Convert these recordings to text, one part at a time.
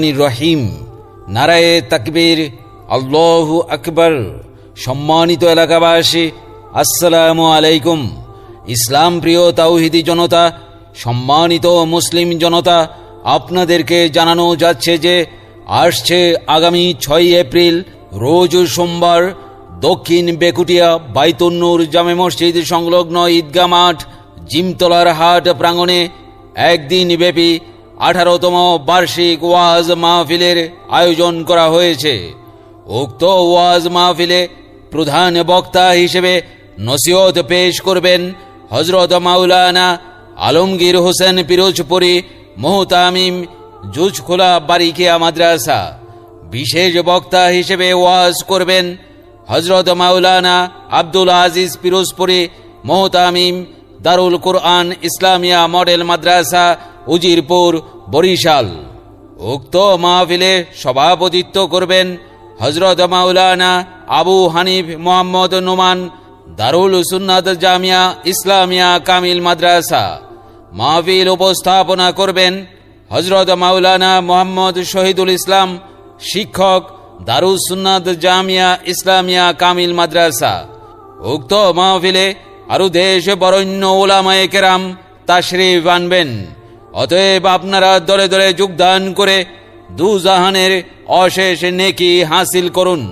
রহিম। নারায়ে তাকবীর, আল্লাহু আকবার। সম্মানিত এলাকাবাসী, আসসালামু আলাইকুম। ইসলাম প্রিয় তাওহীদি জনতা, সম্মানিত মুসলিম জনতা, আপনাদেরকে জানানো যাচ্ছে যে আসছে আগামী 6 এপ্রিল রোজ সোমবার দক্ষিণ বেকুটিয়া বাইতুন নূর জামে মসজিদ সংলগ্ন ঈদগাহ মাঠ জিমতলার হাট প্রাঙ্গণে একদিন ব্যাপী 18তম বার্ষিক ওয়াজ মাহফিলের আয়োজন করা হয়েছে। উক্ত ওয়াজ মাহফিলে প্রধান বক্তা হিসেবে নসিহত পেশ করবেন হযরত মাওলানা আলমগীর হোসেন পিরোজপুরী মুহতামিম জুজখোলা বারিকিয়া মাদ্রাসা। বিশেষ বক্তা হিসেবে ওয়াজ করবেন হযরত মাওলানা আব্দুল আজিজ পিরোজপুরী মুহতামিম দারুল কুরআন ইসলামিয়া মডেল মাদ্রাসা উজিরপুর বরিশাল। উক্ত মাহফিলে সভাপতিত্ব করবেন হযরত মাওলানা আবু হানিফ মোহাম্মদ নোমান দারুল সুন্নাত জামিয়া ইসলামিয়া কামিল মাদ্রাসা। মাহফিল উপস্থাপনা করবেন হযরত মাওলানা মোহাম্মদ শহীদুল ইসলাম, শিক্ষক দারুস সুন্নাত জামিয়া ইসলামিয়া কামিল মাদ্রাসা। উক্ত মাহফিলে আরো দেশ বরেণ্য উলামায়ে কেরাম তাশরীফ আনবেন। অতএব আপনারা দলে দলে যোগদান করে দুজাহানের অশেষ নেকি হাসিল করুন।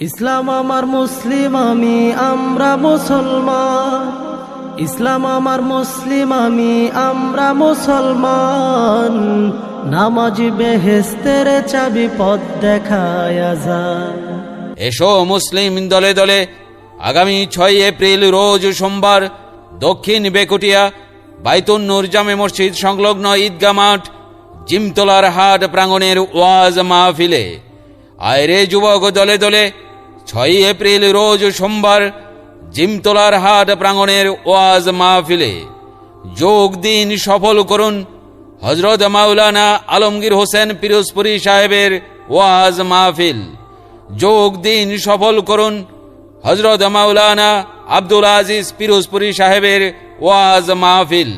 ইসলাম আমার মুসলিম আমি, আমরা মুসলমান। ইসলাম আমার মুসলিম আমি, আমরা মুসলমান। নামাজি বেহেশতের চাবি পথ দেখায় যায়। এসো মুসলিম দলে দলে আগামী 6 এপ্রিল রোজ সোমবার দক্ষিণ বেকুটিয়া বাইতুন নূর জামে মসজিদ সংলগ্ন ঈদগাহ মাঠ জিমতলার হাট প্রাঙ্গণের ওয়াজ মাহফিলে। আয়রে যুবক দলে দলে 6 এপ্রিল রোজ সোমবার জিমতলার হাট প্রাঙ্গণের ওয়াজ মাহফিলে যোগ দিন, সফল করুন হযরত মাওলানা আলমগীর হোসেন পিরোজপুরী সাহেবের ওয়াজ মাহফিল। যোগ দিন, সফল করুন হযরত মাওলানা আব্দুল আজিজ পিরোজপুরী সাহেবের ওয়াজ মাহফিল।